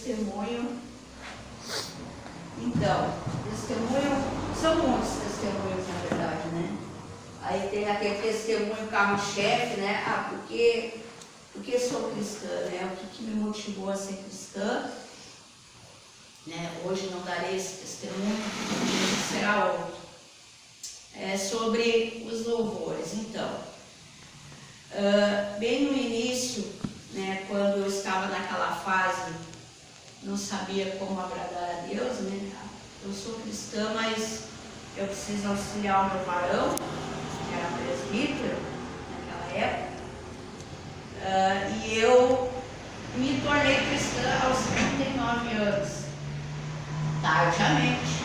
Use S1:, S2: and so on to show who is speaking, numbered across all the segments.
S1: testemunho. Então, testemunho, são muitos testemunhos na verdade, né? Aí tem aquele testemunho carro-chefe, né? Porque sou cristã, né? O que me motivou a ser cristã, né? Hoje não darei esse testemunho, será outro. Sobre os louvores. Então, bem no início, né, quando eu estava naquela fase, não sabia como agradar a Deus, né? Eu sou cristã, mas eu preciso auxiliar o meu varão, que era presbítero naquela época, e eu me tornei cristã aos 39 anos, tardiamente.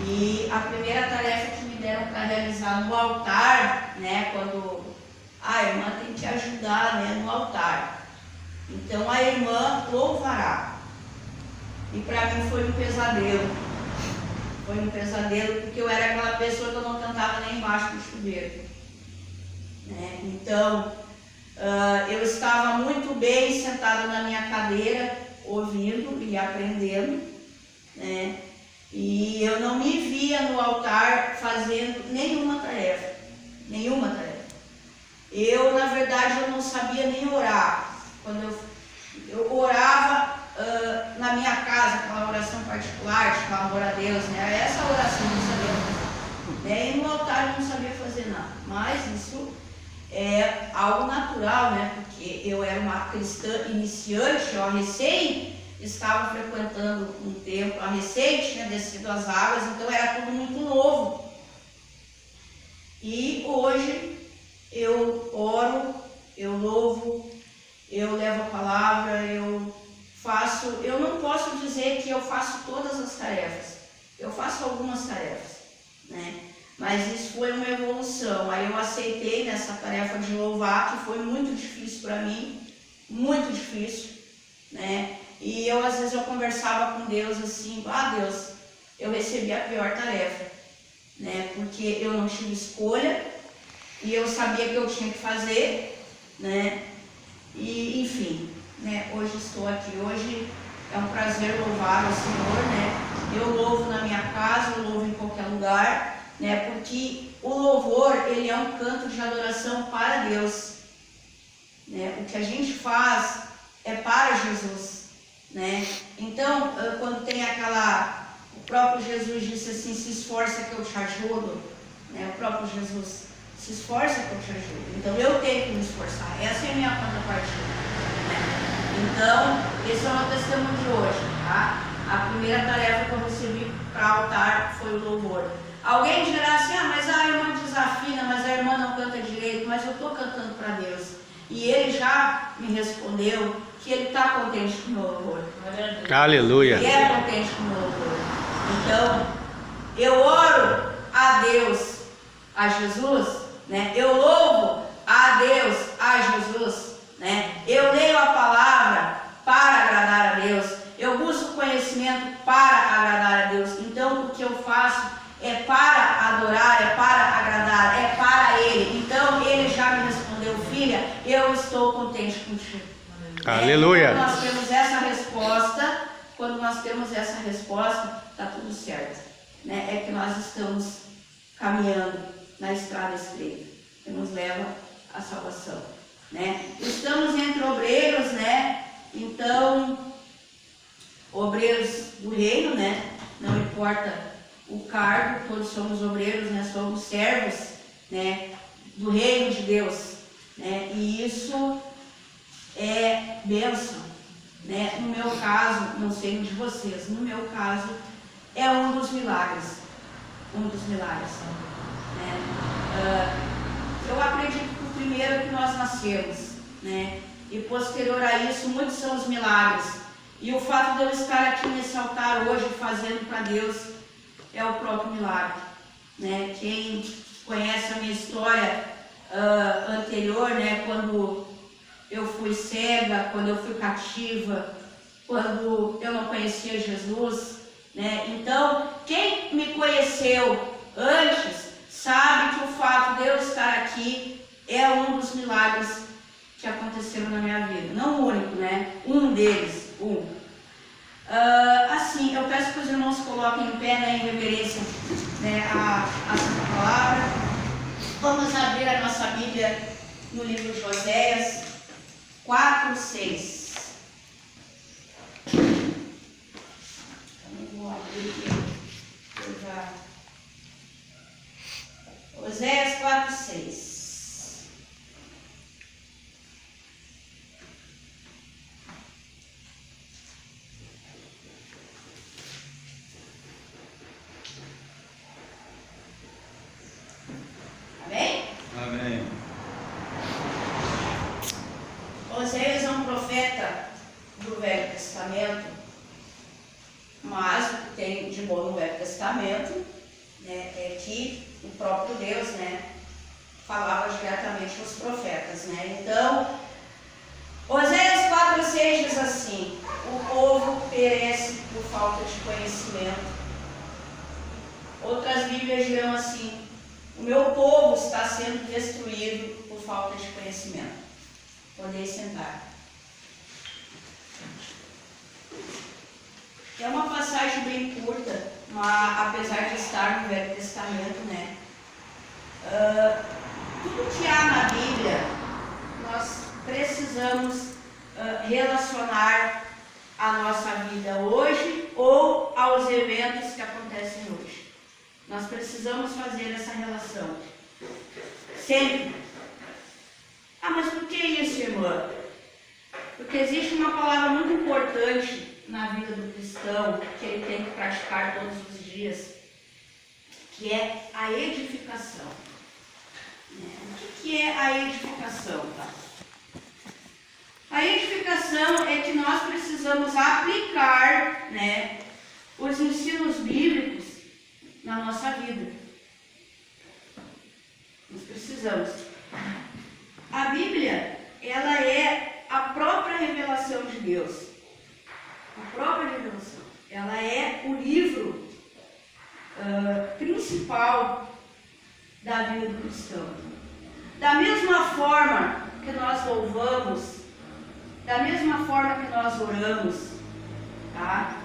S1: E a primeira tarefa que me deram para realizar no altar, né, quando a irmã tem que ajudar, né, no altar. Então a irmã louvará. E para mim foi um pesadelo. Foi um pesadelo porque eu era aquela pessoa que eu não cantava nem embaixo do chuveiro, né? Então eu estava muito bem sentada na minha cadeira, ouvindo e aprendendo, né? E eu não me via no altar fazendo nenhuma tarefa. Nenhuma tarefa. Eu, na verdade, eu não sabia nem orar. Quando eu orava na minha casa, aquela oração particular de clamor a Deus, né? Essa oração eu não sabia fazer, né? E no altar eu não sabia fazer nada. Mas isso é algo natural, né? Porque eu era uma cristã iniciante, eu recém estava frequentando um templo, a recente tinha descido as águas, então era tudo muito novo. E hoje eu oro, eu louvo, eu levo a palavra, eu não posso dizer que eu faço todas as tarefas, eu faço algumas tarefas, né? Mas isso foi uma evolução. Aí eu aceitei nessa tarefa de louvar, que foi muito difícil para mim, muito difícil, né? E às vezes eu conversava com Deus assim, Deus, eu recebi a pior tarefa, né? Porque eu não tive escolha e eu sabia que eu tinha que fazer, né? E enfim, né? Hoje estou aqui, hoje é um prazer louvar o Senhor, né? Eu louvo na minha casa, eu louvo em qualquer lugar, né? Porque o louvor, ele é um canto de adoração para Deus, né? O que a gente faz é para Jesus, né? Então, quando tem o próprio Jesus disse assim, se esforça que eu te ajudo, né? O próprio Jesus, se esforça que eu te ajudo. Então, eu tenho que me esforçar. Essa é a minha contrapartida, né? Então, esse é o meu testemunho de hoje, tá? A primeira tarefa que eu recebi para altar foi o louvor. Alguém dirá assim, mas a irmã desafina, mas a irmã não canta direito, mas eu estou cantando para Deus. E ele já me respondeu que ele está contente com o meu louvor.
S2: Aleluia.
S1: Ele é contente com o meu louvor. Então, eu oro a Deus, a Jesus, né? Eu louvo a Deus, a Jesus, né? Eu leio a palavra para agradar a Deus. Eu busco conhecimento para agradar a Deus. Então, o que eu faço é para adorar, é para agradar, é para Ele. Então, Ele já me respondeu, filha, eu estou contente contigo.
S2: Aleluia.
S1: Quando nós temos essa resposta, está tudo certo, né? É que nós estamos caminhando na estrada estreita, que nos leva à salvação, né? Estamos entre obreiros, né? Então, obreiros do reino, né? Não importa o cargo, todos somos obreiros, né? Somos servos, né? Do reino de Deus, né? E isso é bênção, né? No meu caso, não sei de vocês, no meu caso é um dos milagres, né? Eu acredito que o primeiro que nós nascemos, né? E posterior a isso, muitos são os milagres. E o fato de eu estar aqui nesse altar hoje fazendo para Deus é o próprio milagre, né? Quem conhece a minha história anterior, né? Quando eu fui cega, quando eu fui cativa, quando eu não conhecia Jesus, né? Então, quem me conheceu antes sabe que o fato de eu estar aqui é um dos milagres que aconteceram na minha vida. Não o único, né? Um deles, assim, eu peço que os irmãos coloquem em pé, né, em reverência, né, a Santa Palavra. Vamos abrir a nossa Bíblia no livro de Oséias 4:6. Vou abrir aqui. Oséias 4:6. Amém?
S2: Amém.
S1: Oséias é um profeta do Velho Testamento, mas o que tem de bom no Velho Testamento, né, é que o próprio Deus, né, falava diretamente aos profetas, né? Então, Oséias 4:6 diz assim: o povo perece por falta de conhecimento. Outras Bíblias dirão assim: o meu povo está sendo destruído por falta de conhecimento. Podem sentar. É uma passagem bem curta, mas apesar de estar no Velho Testamento, né? Tudo que há na Bíblia, nós precisamos relacionar a nossa vida hoje ou aos eventos que acontecem hoje. Nós precisamos fazer essa relação. Sempre. Ah, mas por que isso, irmã? Porque existe uma palavra muito importante na vida do cristão, que ele tem que praticar todos os dias, que é a edificação. O que é a edificação? Tá? A edificação é que nós precisamos aplicar, né, os ensinos bíblicos na nossa vida. Nós precisamos. A Bíblia, ela é a própria revelação de Deus. A própria revelação. Ela é o livro principal da vida do cristão. Da mesma forma que nós louvamos, da mesma forma que nós oramos, tá?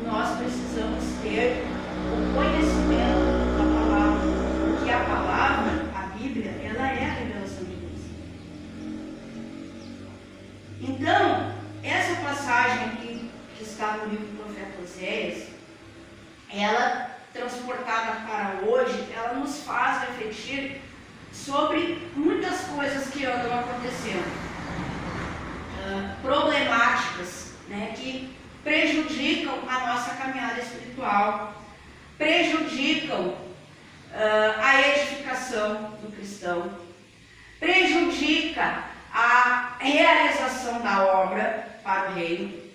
S1: Nós precisamos ter o conhecimento da palavra, porque a palavra, a Bíblia, ela é a revelação de Deus. Então, essa passagem aqui, que está no livro do profeta Oséias, ela, transportada para hoje, ela nos faz refletir sobre muitas coisas que andam acontecendo, problemáticas, né, que prejudicam a nossa caminhada espiritual, prejudicam a edificação do cristão, prejudica a realização da obra para o reino.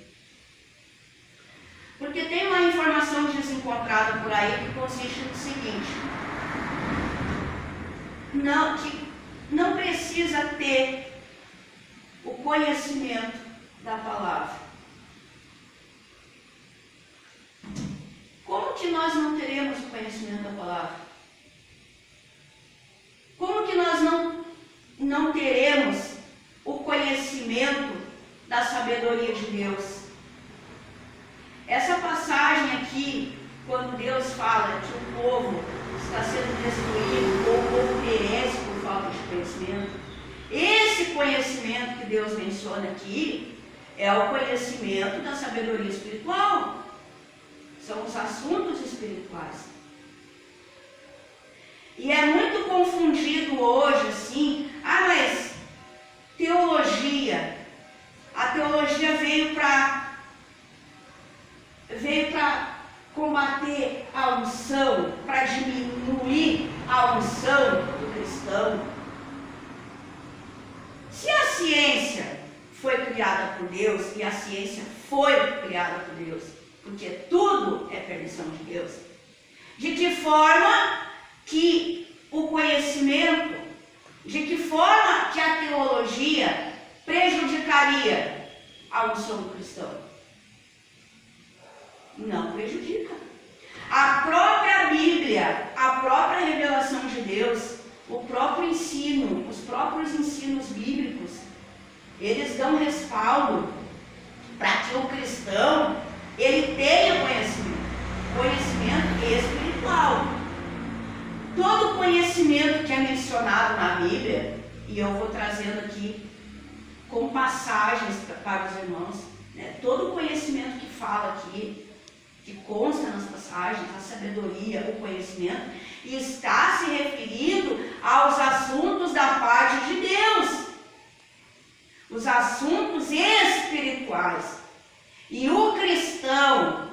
S1: Porque tem uma informação desencontrada por aí que consiste no seguinte: que não precisa ter o conhecimento da palavra. Como que nós não teremos o conhecimento da palavra? Como que nós não teremos o conhecimento da sabedoria de Deus? Essa passagem aqui, quando Deus fala que o povo está sendo destruído ou o povo perece por falta de conhecimento, esse conhecimento que Deus menciona aqui é o conhecimento da sabedoria espiritual. São os assuntos espirituais. E é muito confundido hoje, assim, mas teologia. A teologia veio para combater a unção, para diminuir a unção do cristão. Se a ciência foi criada por Deus, e a ciência foi criada por Deus, porque tudo é permissão de Deus, de que forma que o conhecimento, de que forma que a teologia prejudicaria a unção do cristão? Não prejudica. A própria Bíblia, a própria revelação de Deus, o próprio ensino, os próprios ensinos bíblicos eles dão respaldo para que o cristão ele tenha conhecimento espiritual. Todo conhecimento que é mencionado na Bíblia, e eu vou trazendo aqui com passagens para os irmãos, né? Todo conhecimento que fala aqui, que consta nas passagens, a sabedoria, o conhecimento, está se referindo aos assuntos da parte de Deus, os assuntos espirituais. E o cristão,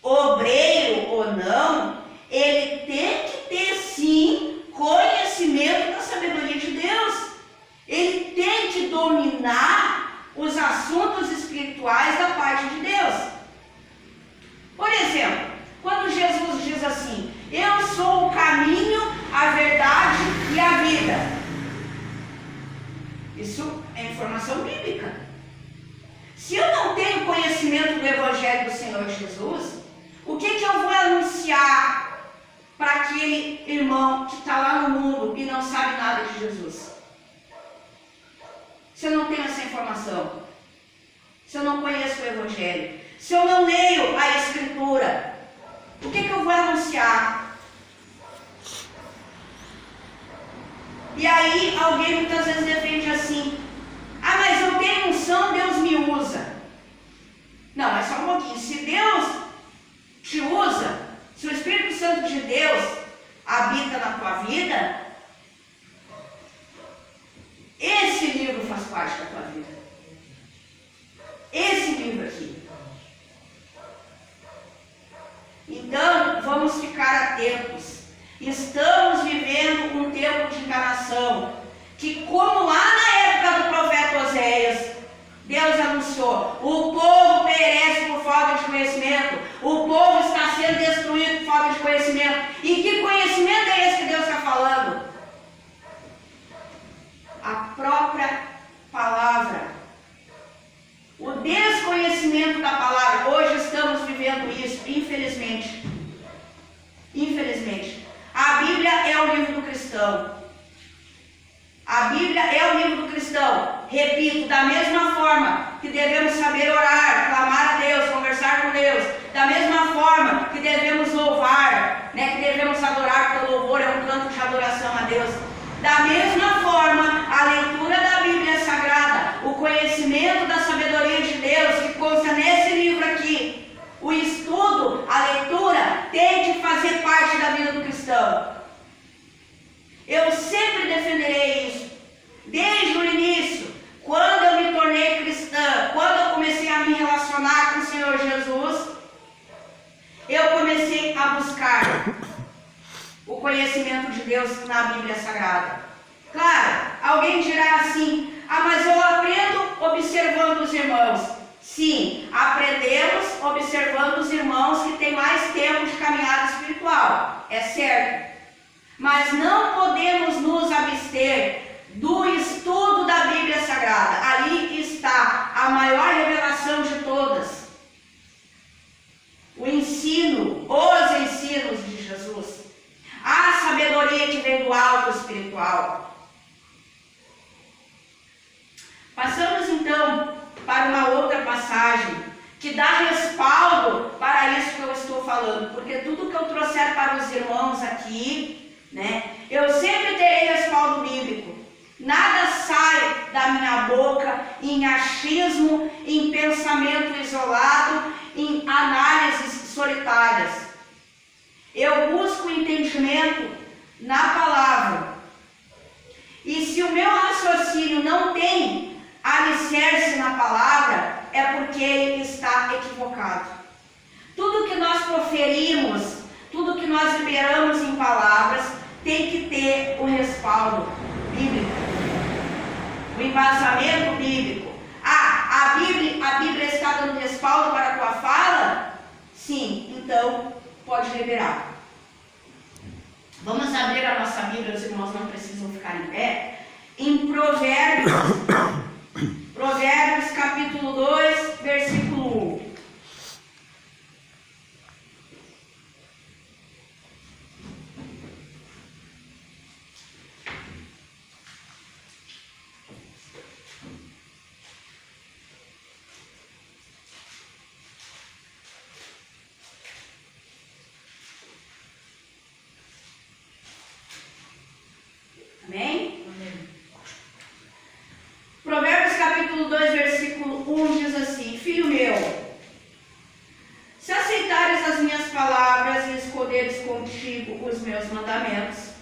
S1: obreiro ou não, ele tem que ter sim conhecimento da sabedoria de Deus. Ele tem que dominar os assuntos espirituais da parte de Deus. Por exemplo, quando Jesus diz assim: eu sou o caminho, a verdade e a vida. Isso é informação bíblica. Se eu não tenho conhecimento do Evangelho do Senhor Jesus, o que eu vou anunciar para aquele irmão que está lá no mundo e não sabe nada de Jesus? Se eu não tenho essa informação, se eu não conheço o Evangelho, se eu não leio a Escritura, o que eu vou anunciar? E aí alguém muitas vezes defende assim: ah, mas eu tenho unção, Deus me usa. Não, mas só um pouquinho. Se Deus te usa, se o Espírito Santo de Deus habita na tua vida, esse livro faz parte da tua vida. Esse livro aqui. Então, vamos ficar atentos. Estamos vivendo um tempo de enganação, que como lá na época do profeta Oséias, Deus anunciou: o povo perece por falta de conhecimento, o povo está sendo destruído por falta de conhecimento. E que conhecimento é esse que Deus está falando? A própria palavra. O desconhecimento da palavra. Hoje estamos vivendo isso, infelizmente. Infelizmente. A Bíblia é o livro do cristão. A Bíblia é o livro do cristão. Repito, da mesma forma que devemos saber orar, clamar a Deus, conversar com Deus, da mesma forma que devemos louvar, né, que devemos adorar, porque o louvor é um canto de adoração a Deus. Da mesma forma, a leitura da Bíblia Sagrada, o conhecimento da sabedoria de Deus, que consta nesse livro aqui, o estudo, a leitura, tem que fazer parte da vida do cristão. Eu sempre defenderei isso, desde o início, quando eu me tornei cristã, quando eu comecei a me relacionar com o Senhor Jesus, eu comecei a buscar o conhecimento de Deus na Bíblia Sagrada. Claro, alguém dirá assim: ah, mas eu aprendo observando os irmãos. Sim, aprendemos observando os irmãos que têm mais tempo de caminhada espiritual, é certo. Mas não podemos nos abster do estudo da Bíblia Sagrada. Ali está a maior revelação de todas. O ensino, os ensinos de Jesus. A sabedoria que vem do alto espiritual. Passamos então para uma outra passagem que dá respaldo para isso que eu estou falando. Porque tudo que eu trouxer para os irmãos aqui, né, eu sempre terei respaldo bíblico. Nada sai da minha boca em achismo, em pensamento isolado, em análises solitárias. Eu busco entendimento na palavra. E se o meu raciocínio não tem alicerce na palavra, é porque ele está equivocado. Tudo que nós proferimos, tudo que nós liberamos em palavras, tem que ter o respaldo bíblico, o embasamento bíblico. Ah, a Bíblia está dando respaldo para a tua fala? Sim, então pode liberar. Vamos abrir a nossa Bíblia, os irmãos não precisam ficar em pé. Em Provérbios capítulo 2, versículo 1. capítulo 2, versículo 1 diz assim: Filho meu, se aceitares as minhas palavras e escolheres contigo os meus mandamentos.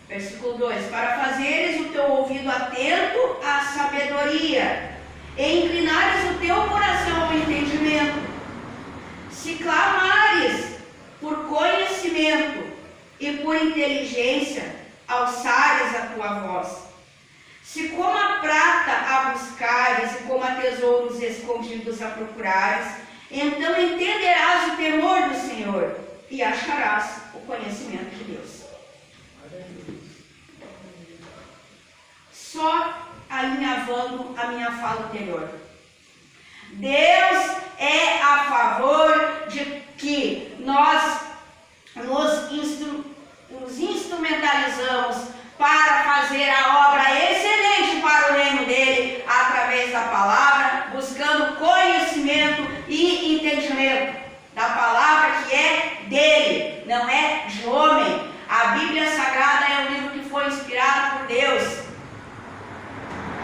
S1: Versículo 2: para fazeres o teu ouvido atento à sabedoria e inclinares o teu coração ao entendimento. Se clamares por conhecimento e por inteligência, alçares a tua voz. Se como a prata a buscares e como a tesouros escondidos a procurares, então entenderás o temor do Senhor e acharás o conhecimento de Deus. Só alinhavando a minha fala anterior. Deus é a favor de que nós nos instrumentalizamos para fazer a obra excelente para o reino dele, através da palavra, buscando conhecimento e entendimento da palavra que é dele, não é de homem. A Bíblia Sagrada é um livro que foi inspirado por Deus.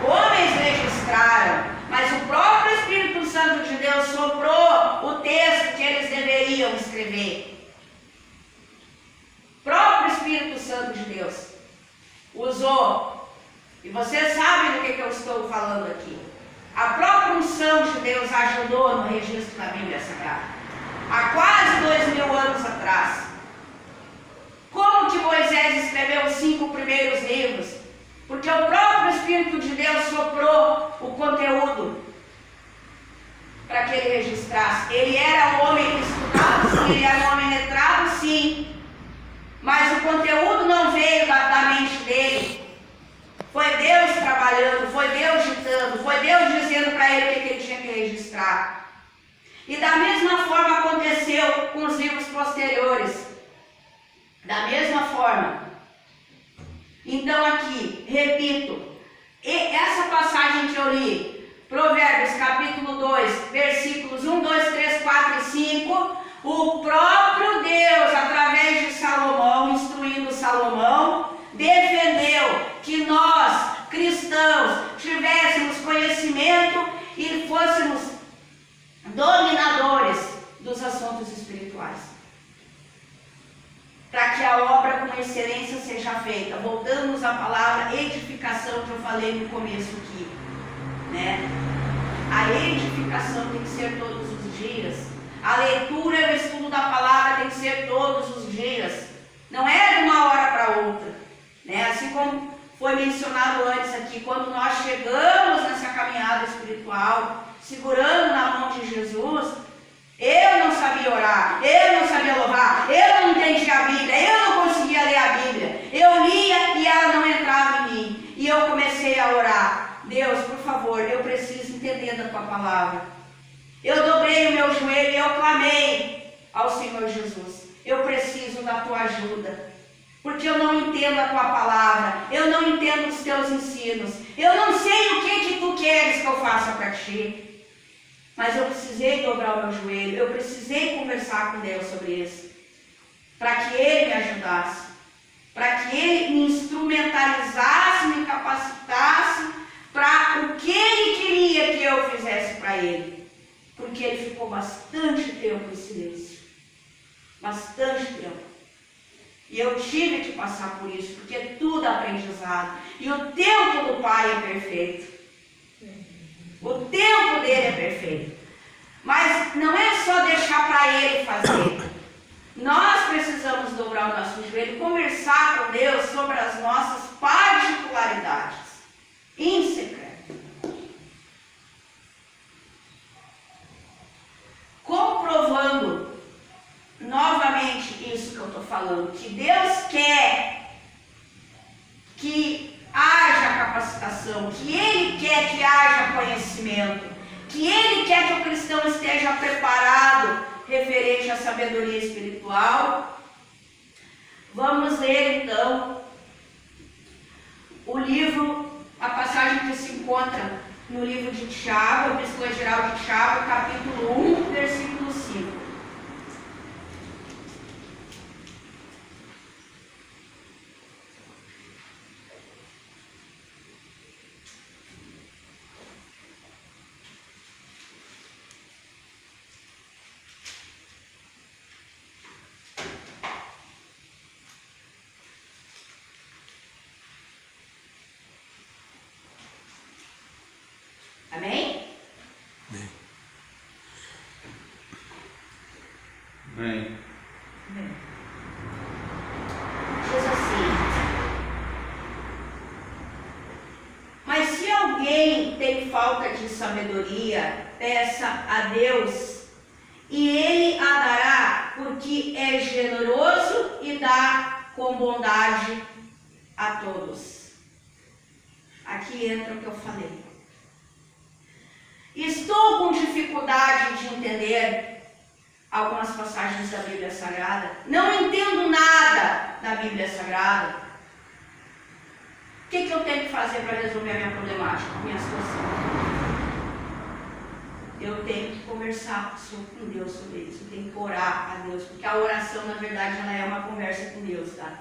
S1: Homens registraram, mas o próprio Espírito Santo de Deus soprou o texto que eles deveriam escrever. O próprio Espírito Santo de Deus usou. E vocês sabem do que eu estou falando aqui. A própria unção de Deus ajudou no registro da Bíblia Sagrada. Há quase 2000 anos atrás. Como que Moisés escreveu os 5 primeiros livros? Porque o próprio Espírito de Deus soprou o conteúdo para que ele registrasse. Ele era um homem estudado, sim, ele era um homem letrado, sim. Mas o conteúdo não veio da mente dele. Foi Deus trabalhando, foi Deus ditando, foi Deus dizendo para ele o que ele tinha que registrar. E da mesma forma aconteceu com os livros posteriores. Da mesma forma. Então aqui, repito, essa passagem que eu li, Provérbios capítulo 2, versículos 1, 2, 3, 4 e 5, o próprio Deus, através de Salomão, instruindo Salomão, defendeu que nós, cristãos, tivéssemos conhecimento e fôssemos dominadores dos assuntos espirituais. Para que a obra com excelência seja feita. Voltamos à palavra edificação que eu falei no começo aqui, né? A edificação tem que ser todos os dias. A leitura e o estudo da palavra tem que ser todos os dias. Não é de uma hora para outra, né? Assim como foi mencionado antes aqui, quando nós chegamos nessa caminhada espiritual, segurando na mão de Jesus, eu não sabia orar, eu não sabia louvar, eu não entendia a Bíblia, eu não conseguia ler a Bíblia. Eu lia e ela não entrava em mim. E eu comecei a orar. Deus, por favor, eu preciso entender da tua palavra. Eu dobrei o meu joelho e eu clamei ao Senhor Jesus. Eu preciso da tua ajuda. Porque eu não entendo a tua palavra, eu não entendo os teus ensinos. Eu não sei o que tu queres que eu faça para ti. Mas eu precisei dobrar o meu joelho, eu precisei conversar com Deus sobre isso, para que Ele me ajudasse, para que Ele me instrumentalizasse, me capacitasse para o que Ele queria que eu fizesse para Ele. Porque Ele ficou bastante tempo em silêncio, bastante tempo. E eu tive que passar por isso, porque tudo é aprendizado. E o tempo do Pai é perfeito. O tempo dele é perfeito. Mas não é só deixar para ele fazer. Nós precisamos dobrar o nosso joelho e conversar com Deus sobre as nossas particularidades. Em secreto. Comprovando novamente isso que eu estou falando. Que Deus quer que haja capacitação, que Ele quer que haja conhecimento, que Ele quer que o cristão esteja preparado referente à sabedoria espiritual. Vamos ler então o livro, a passagem que se encontra no livro de Tiago, a Epístola Geral de Tiago, capítulo 1, versículo 5. Amém?
S2: Amém.
S1: Diz assim: mas se alguém tem falta de sabedoria, peça a Deus, e Ele a dará, porque é generoso e dá com bondade a todos. Aqui entra o que eu falei. Estou com dificuldade de entender algumas passagens da Bíblia Sagrada. Não entendo nada da Bíblia Sagrada. O que eu tenho que fazer para resolver a minha problemática, a minha situação? Eu tenho que conversar com Deus sobre isso. Eu tenho que orar a Deus, porque a oração, na verdade, ela é uma conversa com Deus, tá?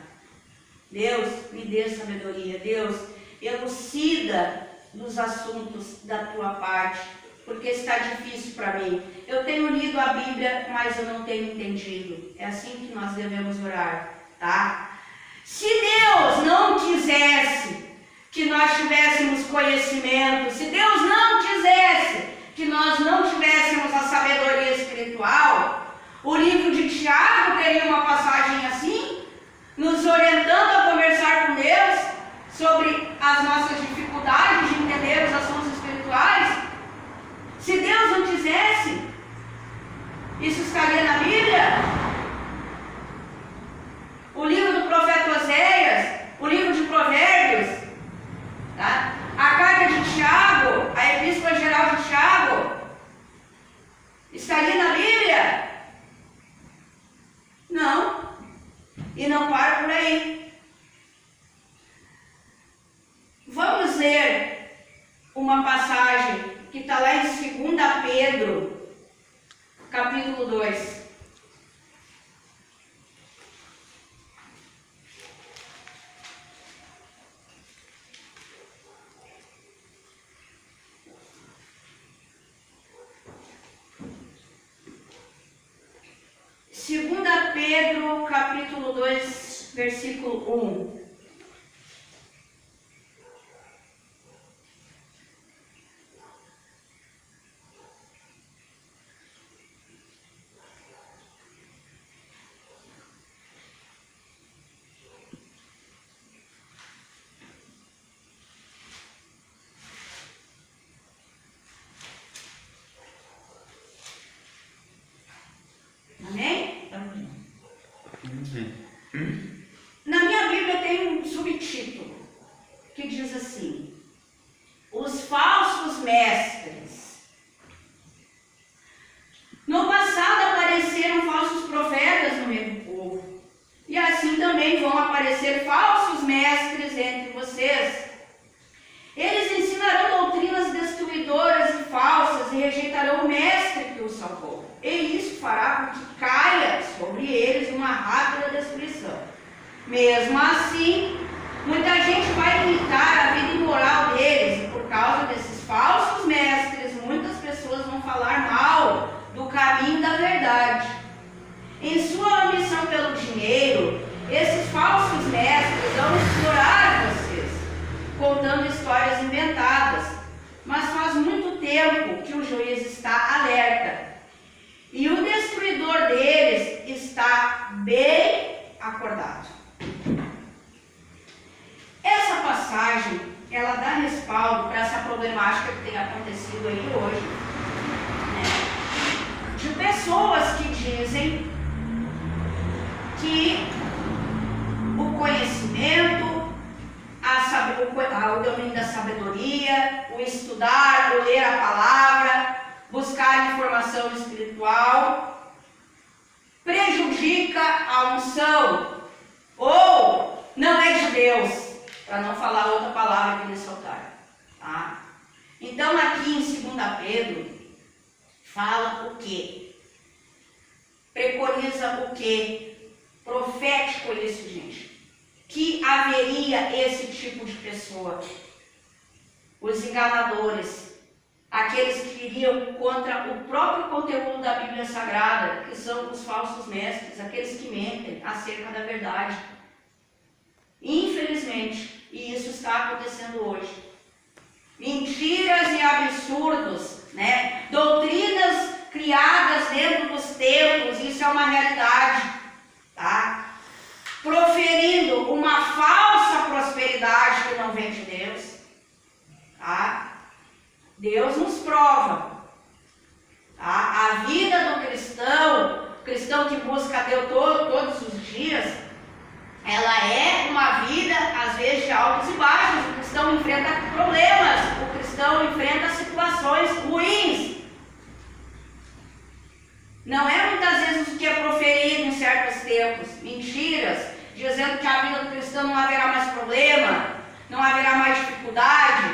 S1: Deus, me dê sabedoria. Deus, elucida nos assuntos da tua parte, porque está difícil para mim. Eu tenho lido a Bíblia, mas eu não tenho entendido. É assim que nós devemos orar, tá? Se Deus não quisesse que nós tivéssemos conhecimento, se Deus não quisesse que nós não tivéssemos a sabedoria espiritual, o livro de Tiago teria uma passagem assim, nos orientando a conversar com Deus sobre as nossas dificuldades de entender os assuntos espirituais. Se Deus não quisesse, isso estaria na Bíblia? O livro do profeta Oséias, o livro de Provérbios, tá? A carta de Tiago, a epístola geral de Tiago, estaria na Bíblia? Não. E não para por aí. Vamos ler uma passagem que está lá em 2 Pedro, capítulo 2. Segunda Pedro, capítulo 2, versículo 1. Amém? Na minha Bíblia tem um subtítulo que diz assim: os falsos mestres. No passado apareceram falsos profetas no meio do povo, e assim também vão aparecer falsos mestres entre vocês. Eles ensinarão doutrinas destruidoras e falsas e rejeitarão o mestre que os salvou. E isso fará com que caia sobre eles uma rápida destruição. Mesmo assim, muita gente vai imitar a vida imoral deles, e por causa desses falsos mestres, muitas pessoas vão falar mal do caminho da verdade. Em sua ambição pelo dinheiro, esses falsos mestres vão explorar vocês, contando histórias inventadas. Mas faz muito tempo que o juiz está alerta. E o destruidor deles está bem acordado. Essa passagem, ela dá respaldo para essa problemática que tem acontecido aí hoje, né? De pessoas que dizem que o conhecimento, o domínio da sabedoria, o estudar, o ler a palavra, buscar informação espiritual, prejudica a unção, ou não é de Deus, para não falar outra palavra aqui nesse altar, tá? Então aqui em 2 Pedro, fala o quê? Preconiza o quê? Profético isso, gente. Que haveria esse tipo de pessoa. Os enganadores. Aqueles que iriam contra o próprio conteúdo da Bíblia Sagrada, que são os falsos mestres, aqueles que mentem acerca da verdade. Infelizmente, e isso está acontecendo hoje.
S3: mentiras e absurdos, né? Doutrinas criadas dentro dos templos, isso é uma realidade, tá? Proferindo uma falsa prosperidade que não vem de Deus, tá? Deus nos prova, tá? A vida do cristão, o cristão que busca a Deus todos os dias, ela é uma vida, às vezes, de altos e baixos. O cristão enfrenta problemas, o cristão enfrenta situações ruins. Não é muitas vezes o que é proferido em certos tempos, mentiras, dizendo que a vida do cristão não haverá mais problema, não haverá mais dificuldade.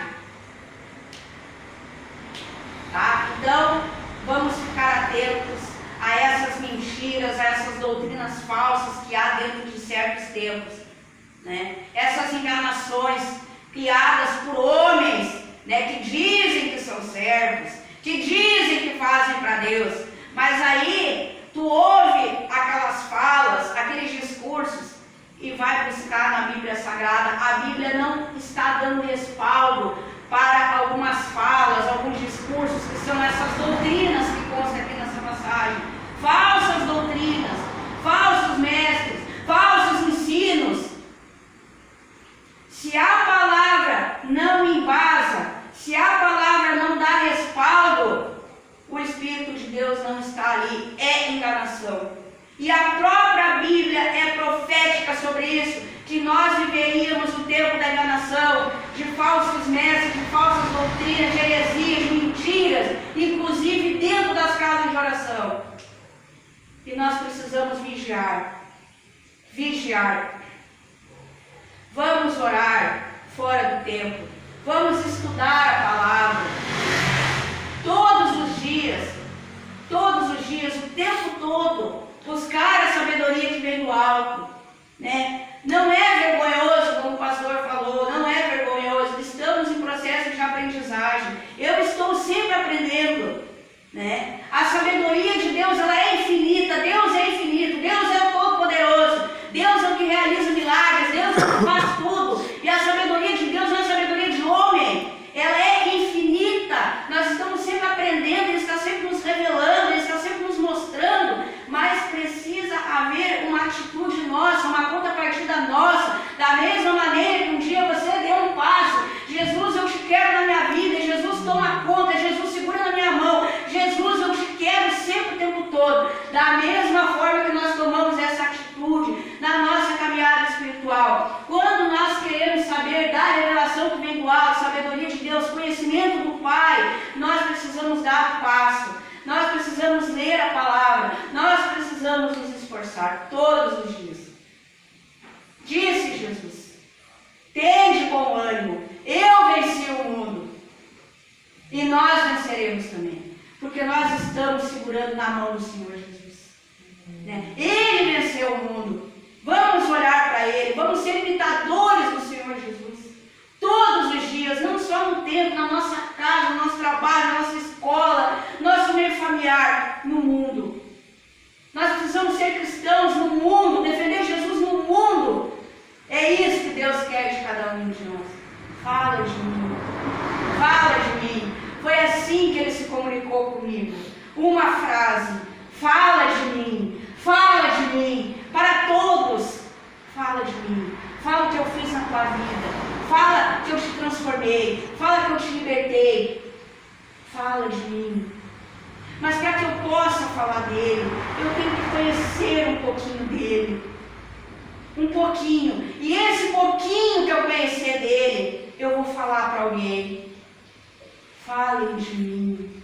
S3: Tá? Então, vamos ficar atentos a essas mentiras, a essas doutrinas falsas que há dentro de certos tempos, né? Essas enganações criadas por homens, né, que dizem que são servos, que dizem que fazem para Deus, mas aí tu ouve aquelas falas, aqueles discursos e vai buscar na Bíblia Sagrada. A Bíblia não está dando respaldo para algumas falas, alguns discursos que são essas doutrinas que constam aqui nessa passagem. Falsas doutrinas, falsos mestres, falsos ensinos. Se a palavra não embasa, se a palavra não dá respaldo, o Espírito de Deus não está ali, é enganação. E a própria Bíblia é profética sobre isso, que nós viveríamos o tempo da enganação, de falsos mestres, de falsas doutrinas, de heresias, de mentiras, inclusive dentro das casas de oração. E nós precisamos vigiar. Vigiar. Vamos orar fora do tempo. Vamos estudar a palavra. Todos os dias, o tempo todo, buscar a sabedoria que vem do alto, né? Não é vergonhoso, como o pastor falou, não é vergonhoso. Estamos em processo de aprendizagem. Eu estou sempre aprendendo, né? A sabedoria de Deus, ela é infinita. Deus é infinito. Deus é o Todo-Poderoso. Deus é o que realiza milagres. Deus é o que faz tudo. E a sabedoria de Deus não é a sabedoria de homem. Ela é infinita. Nós estamos sempre aprendendo. Ele está sempre nos revelando. Ele está sempre nos mostrando. Mas precisa haver uma atitude nossa, uma contrapartida nossa. Da mesma maneira que um dia você deu um passo. Jesus, eu te quero na minha vida. Jesus, toma conta. Jesus, segura na minha mão. Jesus, eu te quero sempre o tempo todo. Da mesma forma que nós tomamos essa atitude na nossa caminhada espiritual. Quando nós queremos saber da revelação que vem do alto, sabedoria de Deus, conhecimento do Pai, nós precisamos dar o passo. Nós precisamos ler a palavra. Nós precisamos nos esforçar todos os dias. Disse Jesus: tende bom ânimo. Eu venci o mundo. E nós venceremos também. Porque nós estamos segurando na mão do Senhor Jesus. Né? Ele venceu o mundo. Vamos olhar para Ele. Vamos ser imitadores do Senhor Jesus. Todos os dias, não só no tempo, na nossa casa, no nosso trabalho, na nossa escola, nosso meio familiar, no mundo. Nós precisamos ser cristãos no mundo, defender Jesus no mundo. É isso que Deus quer de cada um de nós. Fala de mim. Fala de mim. Foi assim que Ele se comunicou comigo. Uma frase. Fala de mim. Fala de mim. Para todos. Fala de mim. Fala o que eu fiz na tua vida. Fala que eu te transformei. Fala que eu te libertei. Fala de mim. Mas para que eu possa falar dele, eu tenho que conhecer um pouquinho dele. Um pouquinho. E esse pouquinho que eu conhecer dele, eu vou falar para alguém. Falem de mim.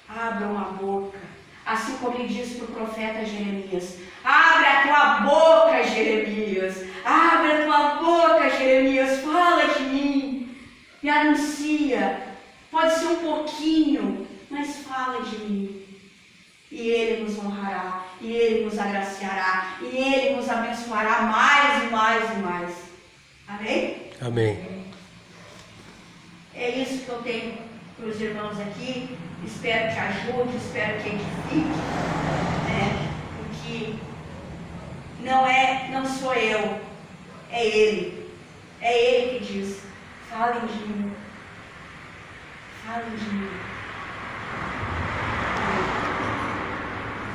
S3: Abram a boca. Assim como ele disse para o profeta Jeremias: abre a tua boca, Jeremias. Abre a tua boca, Jeremias. Fala de mim. Me anuncia. Pode ser um pouquinho, mas fala de mim. E Ele nos honrará. E Ele nos agraciará. E Ele nos abençoará mais e mais e mais. Amém?
S2: Amém.
S3: É isso que eu tenho para os irmãos aqui. Espero que ajude, espero que edifique. Porque não sou eu, é Ele. É Ele que diz: falem de mim. Aleluia.